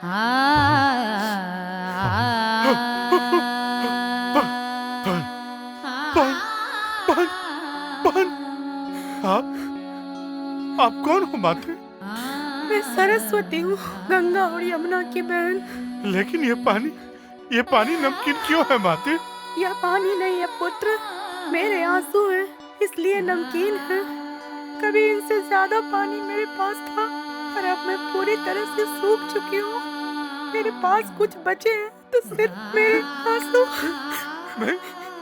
आप कौन हो माते? मैं सरस्वती हूँ, गंगा और यमुना की बहन। लेकिन ये पानी नमकीन क्यों है माते? यह पानी नहीं है पुत्र, मेरे आंसू हैं, इसलिए नमकीन है। कभी इनसे ज्यादा पानी मेरे पास था, पर अब मैं पूरी तरह से सूख चुकी हूँ। मेरे पास कुछ बचे हैं तो सिर्फ मेरे आंसू।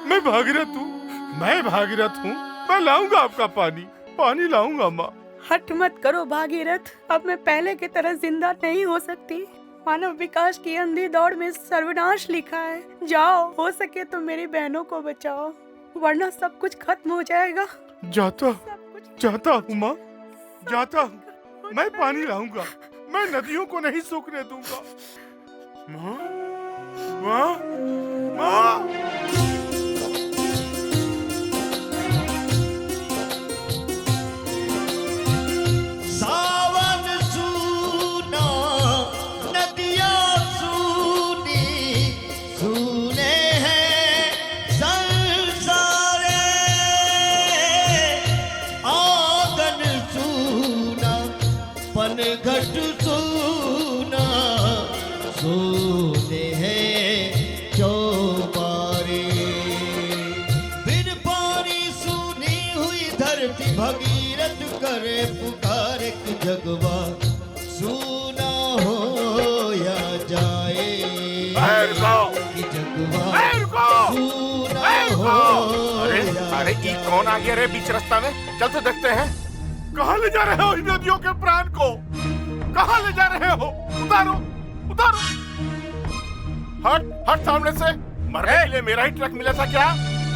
मैं भागीरथ हूँ। मैं लाऊंगा आपका पानी लाऊंगा माँ। हट मत करो भागीरथ, अब मैं पहले की तरह जिंदा नहीं हो सकती। मानव विकास की अंधी दौड़ में सर्वनाश लिखा है। जाओ, हो सके तो मेरी बहनों को बचाओ, वरना सब कुछ खत्म हो जाएगा। जाता हूँ माँ, जाता हूँ। मैं पानी लाऊंगा, मैं नदियों को नहीं सूखने दूंगा। माँ, माँ, माँ। घट सोना सोने हैं चौबारे, बिन पानी सूनी हुई धरती भगीरथ करे पुकार कि जगवा सूना हो या जाए, कि जगवा सूना हो। अरे ये कौन आ गया रे बीच रास्ता में? चल तो देखते हैं। कहाँ ले जा रहे हो इन नदियों के प्राण को? कहाँ ले जा रहे हो? उतारो। हट सामने से। मरने के लिए मेरा ही ट्रक मिला था क्या?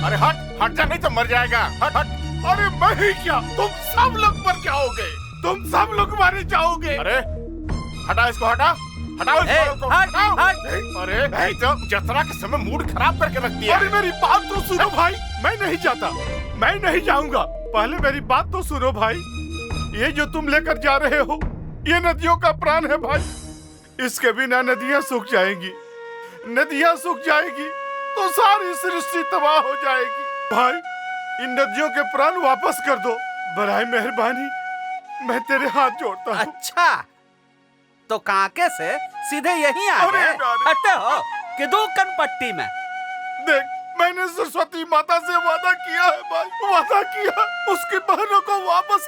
अरे हट जा, नहीं तो मर जाएगा। हट। अरे मैं ही क्या, तुम सब लोग मर जाओगे, तुम सब लोग मारे जाओगे। अरे हटा इसको, हटाओ इसको। अरे तो जतरा के समय मूड खराब करके रख दिया। अरे मेरी बात तो सुनो भाई, मैं नहीं जाऊंगा। पहले मेरी बात तो सुनो भाई। ये जो तुम लेकर जा रहे हो, ये नदियों का प्राण है भाई। इसके बिना नदियां सूख जाएंगी तो सारी सृष्टि तबाह हो जाएगी। भाई, इन नदियों के प्राण वापस कर दो, बराए मेहरबानी, मैं तेरे हाथ जोड़ता हूँ। अच्छा, तो कांके से सीधे यहीं आ गए? हटते हो कि दूकन पट्टी में? देख, मैंने सरस्वती माता से वादा किया है भाई, उसकी बहनों को वापस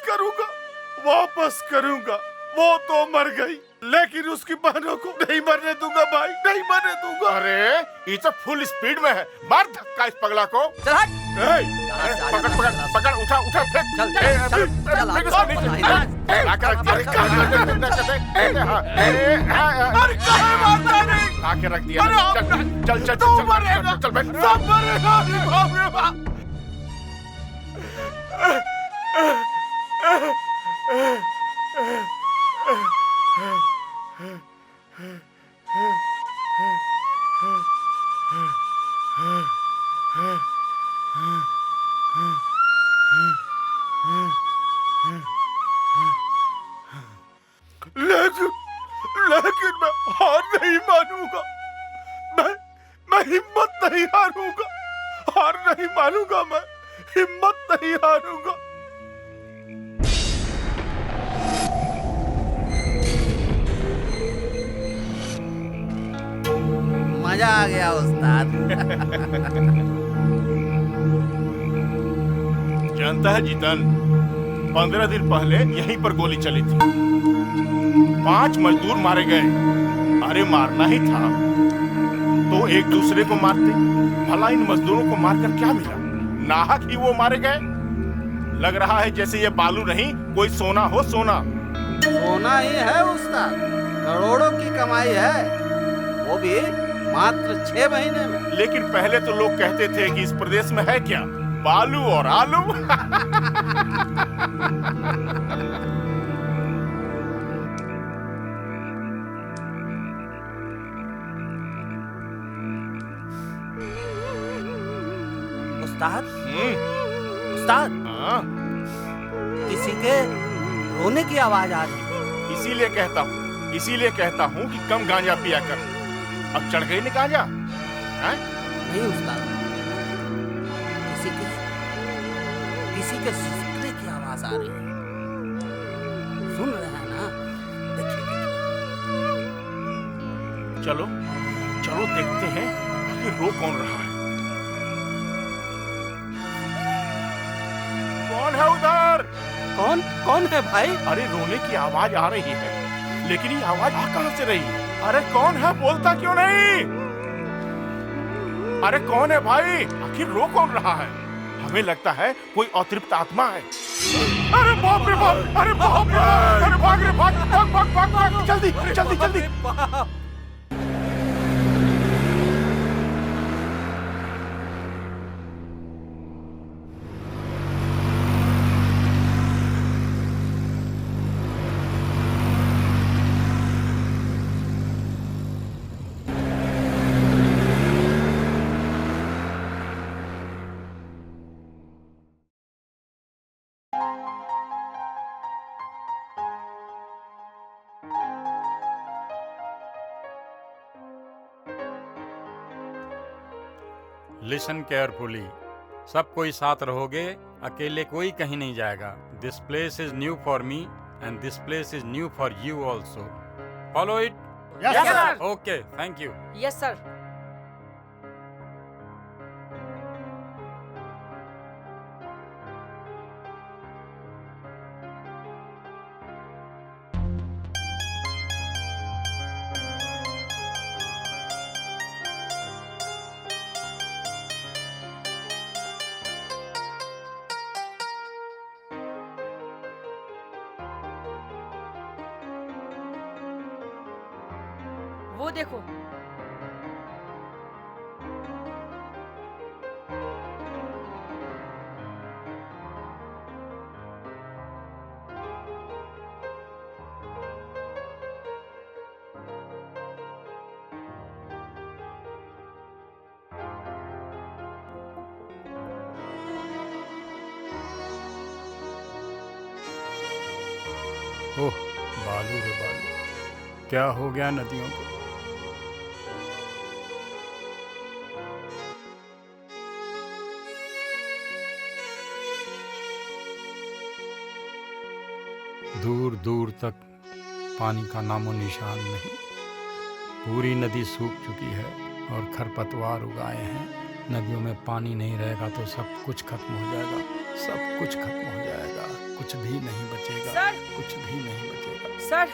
करूंगा। वो तो मर गई, लेकिन उसकी बहनों को नहीं मरने दूंगा भाई, नहीं मरने दूंगा। अरे ये तो फुल स्पीड में है, मार धक्का इस पगला को। चल हट। पकड़, उठा फेंक। आके रख दिया। चल बैठ। लेकिन मैं हार नहीं मानूंगा। मैं हिम्मत नहीं हारूंगा। मैं हिम्मत नहीं हारूंगा। मजा आ गया उस्ताद। जानता है जीतन, 15 दिन पहले यहीं पर गोली चली थी, 5 मजदूर मारे गए। अरे मारना ही था तो एक दूसरे को मारते, भला इन मजदूरों को मारकर क्या मिला? नाहक ही वो मारे गए। लग रहा है जैसे ये बालू नहीं, कोई सोना हो। सोना ही है उस्ताद, करोड़ों की कमाई है, वो भी मात्र 6 महीने में। लेकिन पहले तो लोग कहते थे कि इस प्रदेश में है क्या, बालू और आलू। उस्ताद, किसी के रोने की आवाज आ रही है। इसीलिए कहता हूँ इसीलिए कहता हूँ कि कम गांजा पिया कर। अब चढ़ गई ना गांजा? हैं? नहीं उस्ताद, किसी के सुसुकने की आवाज आ रही है। सुन रहे हैं ना? देखिए देखिए। चलो चलो देखते हैं कि रो कौन रहा है। कौन है उधर? कौन कौन है भाई? अरे रोने की आवाज आ रही है, लेकिन ये आवाज आ कहां से रही है? अरे कौन है? बोलता क्यों नहीं? अरे कौन है भाई? आखिर रो कौन रहा है? हमें लगता है कोई अतृप्त आत्मा है। अरे बाप रे बाप! अरे बाप रे! अरे भाग रे भाग! भाग भाग भाग भाग! जल्दी जल्दी जल्दी! Listen carefully. सब कोई साथ रहोगे, अकेले कोई कहीं नहीं जाएगा। This place is new for me and this place is new for you also. Follow it. Yes, sir. Okay, thank you. Yes sir. वो देखो। ओह बालू रे बालू, क्या हो गया नदियों को। दूर दूर तक पानी का नामो निशान नहीं। पूरी नदी सूख चुकी है और खरपतवार उगाए हैं। नदियों में पानी नहीं रहेगा तो सब कुछ खत्म हो जाएगा। सब कुछ खत्म हो जाएगा, कुछ भी नहीं बचेगा। सर! कुछ भी नहीं बचेगा। सर,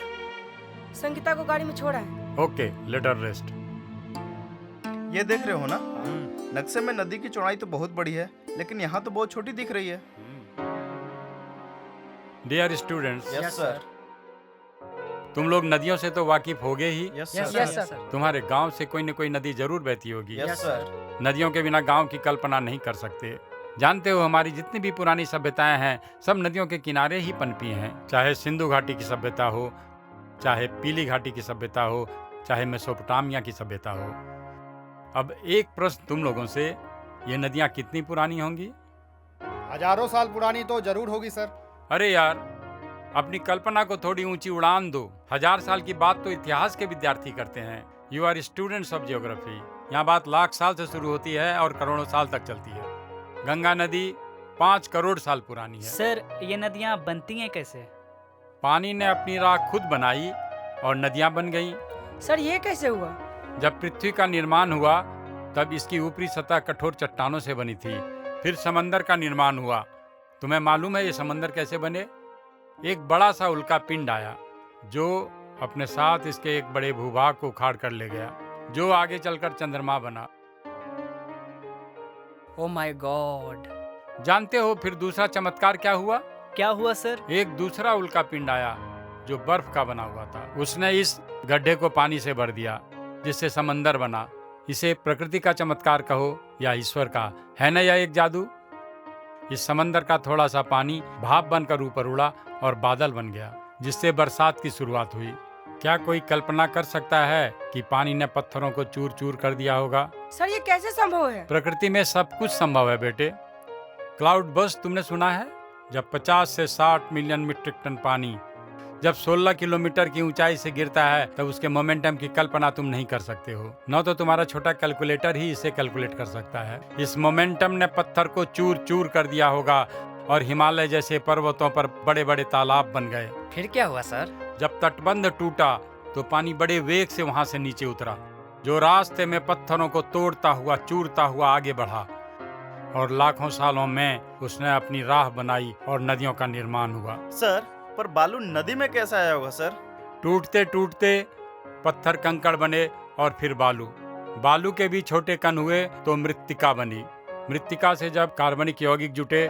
संगीता को गाड़ी में छोड़ा है। Okay, let her rest. ये देख रहे हो ना, नक्शे में नदी की चौड़ाई तो बहुत बड़ी है, लेकिन यहाँ तो बहुत छोटी दिख रही है। Dear students, yes sir. तुम लोग नदियों से तो वाकिफ होगे ही। Yes yes sir. सर। तुम्हारे गांव से कोई न कोई नदी जरूर बहती होगी। Yes sir. नदियों के बिना गांव की कल्पना नहीं कर सकते। जानते हो, हमारी जितनी भी पुरानी सभ्यताएं हैं सब नदियों के किनारे ही पनपी हैं। चाहे सिंधु घाटी की सभ्यता हो, चाहे पीली घाटी की सभ्यता हो, चाहे मेसोपोटामिया की सभ्यता हो। अब एक प्रश्न तुम लोगों से, ये नदियां कितनी पुरानी होंगी? हजारों साल पुरानी तो जरूर होगी सर। अरे यार, अपनी कल्पना को थोड़ी ऊंची उड़ान दो। 1000 साल की बात तो इतिहास के विद्यार्थी करते हैं। You are students of geography. यहाँ बात लाख साल से शुरू होती है और करोड़ों साल तक चलती है। गंगा नदी 5 करोड़ साल पुरानी है। सर, ये नदियाँ बनती हैं कैसे? पानी ने अपनी राह खुद बनाई और नदियाँ बन गईं। सर, ये कैसे हुआ? जब पृथ्वी का निर्माण हुआ तब इसकी ऊपरी सतह कठोर चट्टानों से बनी थी। फिर समंदर का निर्माण हुआ। तुम्हें मालूम है ये समंदर कैसे बने? एक बड़ा सा उल्का पिंड आया जो अपने साथ इसके एक बड़े भूभाग को उखाड़ कर ले गया, जो आगे चलकर चंद्रमा बना। Oh my God! जानते हो फिर दूसरा चमत्कार क्या हुआ? क्या हुआ सर? एक दूसरा उल्का पिंड आया जो बर्फ का बना हुआ था। उसने इस गड्ढे को पानी से भर दिया जिससे समंदर बना। इसे प्रकृति का चमत्कार कहो या ईश्वर का, है ना यह एक जादू? इस समंदर का थोड़ा सा पानी भाप बनकर ऊपर उड़ा और बादल बन गया, जिससे बरसात की शुरुआत हुई। क्या कोई कल्पना कर सकता है कि पानी ने पत्थरों को चूर चूर कर दिया होगा? सर, ये कैसे संभव है? प्रकृति में सब कुछ संभव है बेटे। क्लाउड बर्स्ट तुमने सुना है? जब 50 से 60 मिलियन मीट्रिक टन पानी जब 16 किलोमीटर की ऊंचाई से गिरता है तब उसके मोमेंटम की कल्पना तुम नहीं कर सकते हो। न तो तुम्हारा छोटा कैलकुलेटर ही इसे कैलकुलेट कर सकता है। इस मोमेंटम ने पत्थर को चूर चूर कर दिया होगा और हिमालय जैसे पर्वतों पर बड़े बड़े तालाब बन गए। फिर क्या हुआ सर? जब तटबंध टूटा तो पानी बड़े वेग से वहां से नीचे उतरा, जो रास्ते में पत्थरों को तोड़ता हुआ चूरता हुआ आगे बढ़ा, और लाखों सालों में उसने अपनी राह बनाई और नदियों का निर्माण हुआ। सर, पर बालू नदी में कैसे आया होगा सर? टूटते टूटते पत्थर कंकड़ बने और फिर बालू, बालू के भी छोटे कण हुए तो मृत्तिका बनी, मृत्तिका से जब कार्बनिक यौगिक जुटे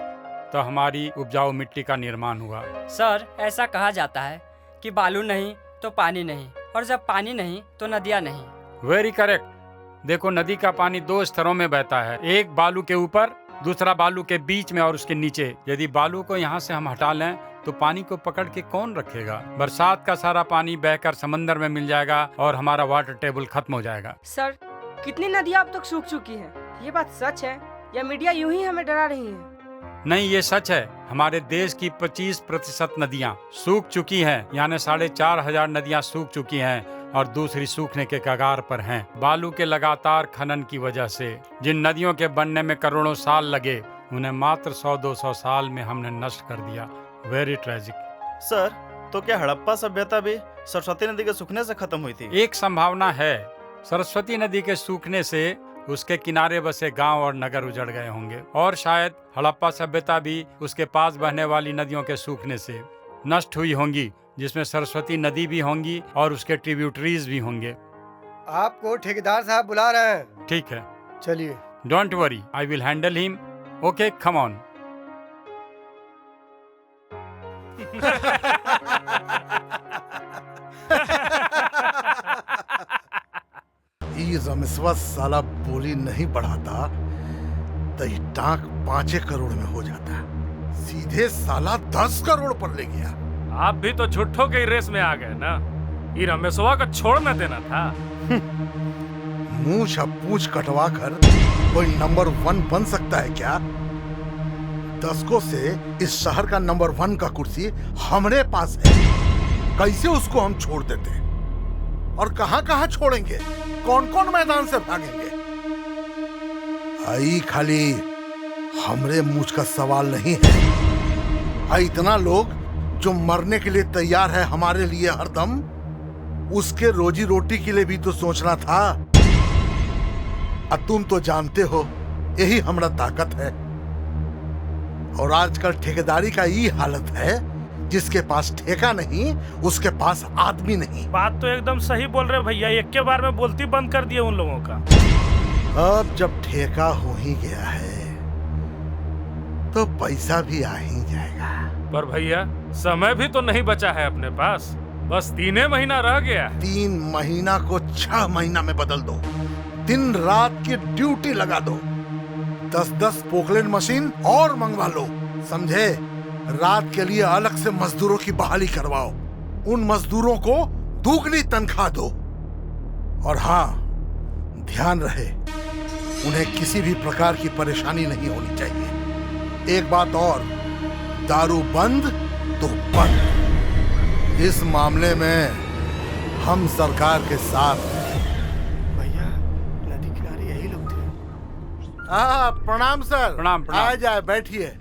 तो हमारी उपजाऊ मिट्टी का निर्माण हुआ। सर, ऐसा कहा जाता है कि बालू नहीं तो पानी नहीं, और जब पानी नहीं तो नदियाँ नहीं। Very correct. देखो, नदी का पानी 2 स्तरों में बहता है, एक बालू के ऊपर, दूसरा बालू के बीच में और उसके नीचे। यदि बालू को यहाँ से हम हटा लें तो पानी को पकड़ के कौन रखेगा? बरसात का सारा पानी बहकर समंदर में मिल जाएगा और हमारा वाटर टेबल खत्म हो जाएगा। सर, कितनी नदियाँ अब तक सूख चुकी हैं? ये बात सच है या मीडिया यूं ही हमें डरा रही है? नहीं, ये सच है। हमारे देश की 25% नदियाँ सूख चुकी हैं, यानी 4,500 नदियाँ सूख चुकी हैं और दूसरी सूखने के कगार पर हैं। बालू के लगातार खनन की वजह से जिन नदियों के बनने में करोड़ों साल लगे, उन्हें मात्र 100-200 साल में हमने नष्ट कर दिया। Very tragic. सर, तो क्या हड़प्पा सभ्यता भी सरस्वती नदी के सूखने से खत्म हुई थी? एक संभावना है। सरस्वती नदी के सूखने से उसके किनारे बसे गांव और नगर उजड़ गए होंगे, और शायद हड़प्पा सभ्यता भी उसके पास बहने वाली नदियों के सूखने से नष्ट हुई होंगी, जिसमें सरस्वती नदी भी होंगी और उसके ट्रिब्यूटरीज भी होंगे। आपको ठेकेदार साहब बुला रहे हैं। ठीक है, चलिए। Don't worry, I will handle him. Okay, come on. ये रमेशवा साला बोली नहीं बढ़ाता तो ये टांक 5 करोड़ में हो जाता, सीधे साला 10 करोड़ पर ले गया। आप भी तो झूठों के रेस में आ गए ना। ये रमेशवा को छोड़ न देना था। मुंह पूछ कटवा कर कोई नंबर 1 बन सकता है क्या? दशकों से इस शहर का नंबर 1 का कुर्सी हमारे पास है, कैसे उसको हम छोड़ देते? और कहां कहां छोड़ेंगे? कौन कौन मैदान से भागेंगे? आई खाली हमरे मुझ का सवाल नहीं है। आई इतना लोग जो मरने के लिए तैयार है हमारे लिए हरदम, उसके रोजी रोटी के लिए भी तो सोचना था। अब तुम तो जानते हो यही हमारा ताकत है, और आजकल ठेकेदारी का ये हालत है, जिसके पास ठेका नहीं उसके पास आदमी नहीं। बात तो एकदम सही बोल रहे भैया, एक के बार में बोलती बंद कर दिए उन लोगों का। अब जब ठेका हो ही गया है तो पैसा भी आ ही जाएगा। पर भैया, समय भी तो नहीं बचा है अपने पास, बस 3 महीना रह गया। 3 महीना को 6 महीना में बदल दो, दिन रात की ड्यूटी लगा दो, 10-10 पोकलेन मशीन और मंगवा लो, समझे? रात के लिए अलग से मजदूरों की बहाली करवाओ, उन मजदूरों को दुगनी तनख्वाह दो, और हाँ, ध्यान रहे उन्हें किसी भी प्रकार की परेशानी नहीं होनी चाहिए। एक बात और, दारू बंद तो बंद। इस मामले में हम सरकार के साथ हैं। भैया, नदी किनारे यही लोग थे। प्रणाम सर। प्रणाम प्रणाम। आ जाए, बैठिए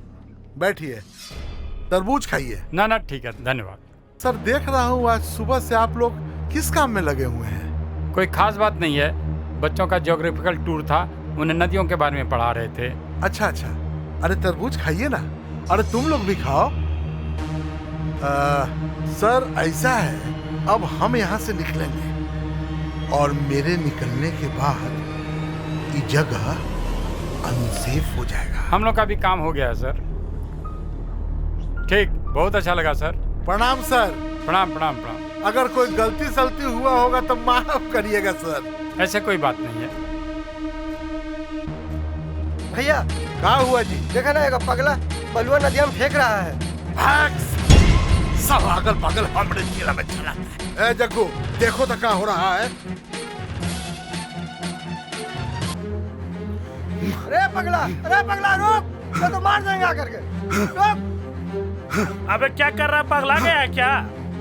बैठिए, तरबूज खाइए। ना ना, ठीक है, धन्यवाद। सर, देख रहा हूँ आज सुबह से आप लोग किस काम में लगे हुए हैं? कोई खास बात नहीं है, बच्चों का ज्योग्राफिकल टूर था, उन्हें नदियों के बारे में पढ़ा रहे थे। अच्छा अच्छा, अरे तरबूज खाइए ना। अरे तुम लोग भी खाओ। सर, ऐसा है, अब हम यहाँ से निकलेंगे और मेरे निकलने के बाद ये जगह अनसेफ हो जाएगा। हम लोग का भी काम हो गया है सर। ठीक, बहुत अच्छा लगा सर। प्रणाम सर। प्रणाम प्रणाम प्रणाम। अगर कोई गलती सलती हुआ होगा तो माफ करिएगा सर। ऐसे कोई बात नहीं है। भैया, क्या हुआ जी? देखा ना, एक पगला बलुआ नदिया में फेंक रहा है। सब पागल पागल हमरे जिला में चला। ए जग्गू, देखो तो क्या हो रहा है। अरे पगला रुक, मैं तो मार देंगे आकर के। रुक। अबे क्या कर रहा है, पगला गया है क्या?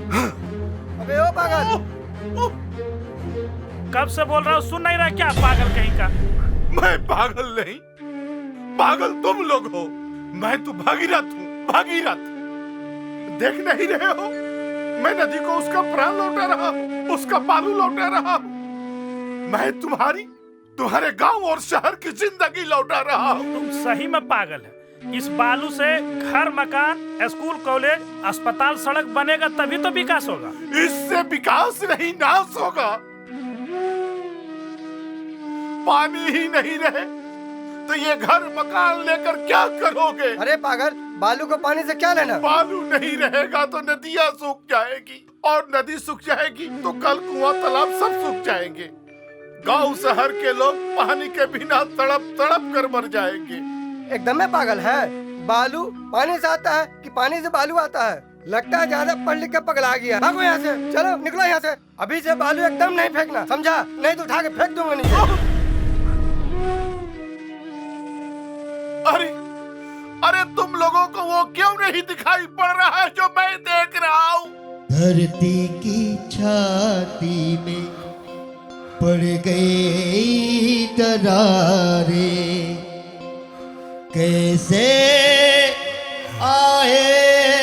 अबे ओ पागल, कब से बोल रहा हूँ, सुन नहीं रहा क्या पागल कहीं का? मैं पागल नहीं, पागल तुम लोग हो। मैं तो भागीरथ हूँ, भागीरथ। देख नहीं रहे हो, मैं नदी को उसका प्राण लौटा रहा हूँ, उसका बालू लौटा रहा हूँ। मैं तुम्हारे गांव और शहर की जिंदगी लौटा रहा हूँ। तुम सही में पागल है। इस बालू से घर, मकान, स्कूल, कॉलेज, अस्पताल, सड़क बनेगा तभी तो विकास होगा। इससे विकास नहीं, नाश होगा। पानी ही नहीं रहे तो ये घर मकान लेकर क्या करोगे? अरे पागल, बालू को पानी से क्या लेना? बालू नहीं रहेगा तो नदियाँ सूख जाएगी, और नदी सूख जाएगी तो कल कुआं तालाब सब सूख जाएंगे। गांव शहर के लोग पानी के बिना तड़प तड़प कर मर जाएंगे। एकदम में पागल है। बालू पानी से आता है कि पानी से बालू आता है? लगता है ज्यादा पढ़ लिख के पगला गया। भागो यहाँ से, चलो निकलो यहाँ से। अभी से बालू एकदम नहीं फेंकना, समझा? नहीं तो उठा के फेंक दूंगा नीचे। अरे तुम लोगों को वो क्यों नहीं दिखाई पड़ रहा है जो मैं देख रहा हूँ? धरती की छाती में पड़ गई दरारें, कैसे आएगी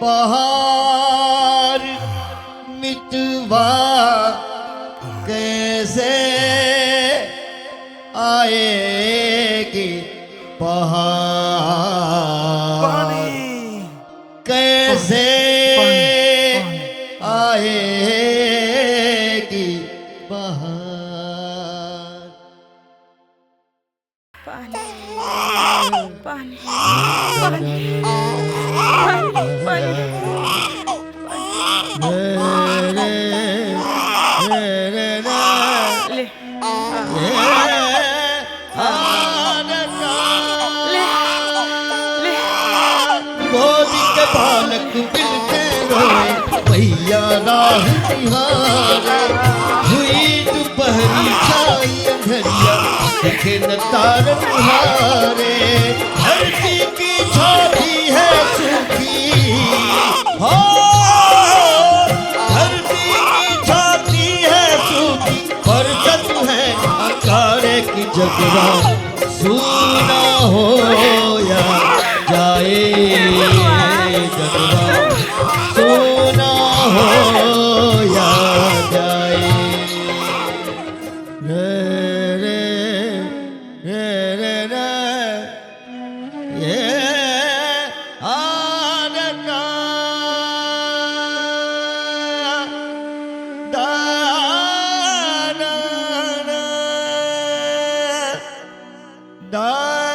बहार मितवा, कैसे आएगी बहार, कैसे आएगी बहार। पानी पानी पानी पानी गोदी के बालक बिलते रोए, भैया राह निहारे, हुई दोपहरी छाई अंधरिया, देखे न तारन हारे। धरती की छाती है सूखी, हो धरती की छाती है सूखी, बरसत है अकारे की जगरा, सूना हो या जाए जगरा, सोना हो या जाए। रे रे रे रे रे ये आनका दाना दाना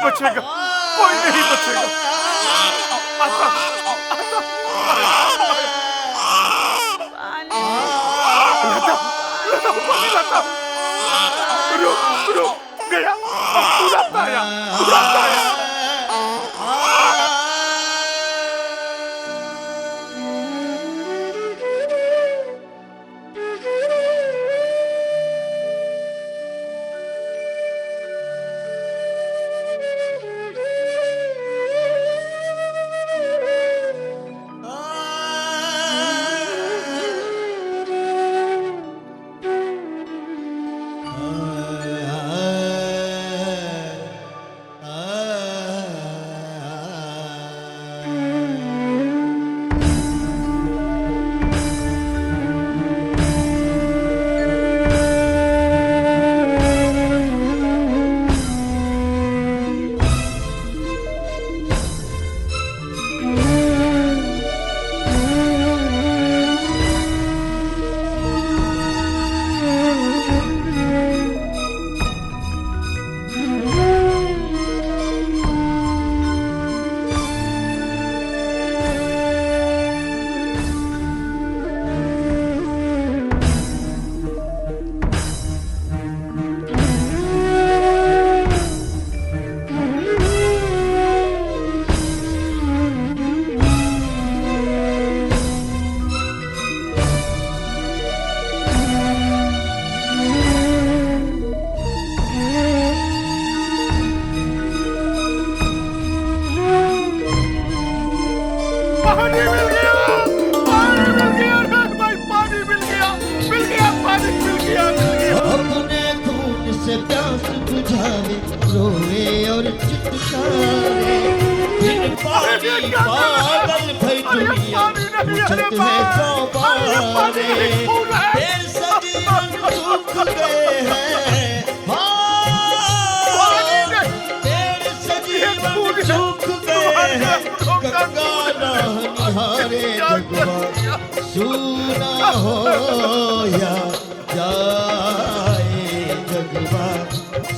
बचेगा, कोई नहीं बचेगा। आता, लता, रुक, गया, तुरंत आया। बुझावे रोवे और चित्कारे फिर पानी पागल भई दुनिया पूछत है चौबारे तेरे सजीवन सूख गए हैं तेरे सजीवन सूख गए हैं गंगा निहारे जगवा सूना हो या जाए जगवा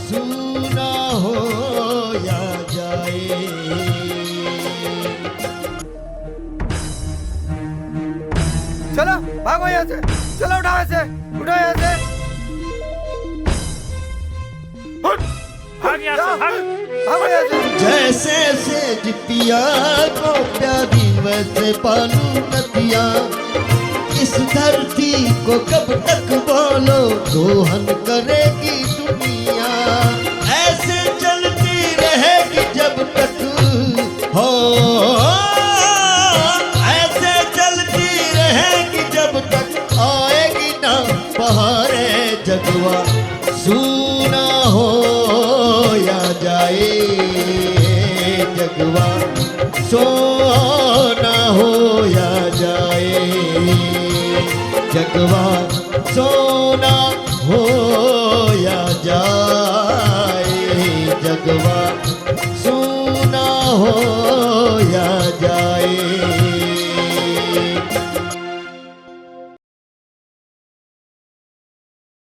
सूना हो या जाए। चलो भागो यहाँ से, चलो उठाओ यहाँ से, उठाओ यहाँ से। भाग यहाँ से, भागो यहाँ से। जैसे सेज पिया को प्यारी वैसे पालू नदिया इस धरती को कब तक बोलो दोहन करेगी दुनिया ऐसे चलती रहेगी जब तक हो ऐसे चलती रहेगी जब तक आएगी ना बहारे जगवा सूना हो या जाए जगवा सोना हो या जाए जगवा सोना हो या जाए जगवा सोना हो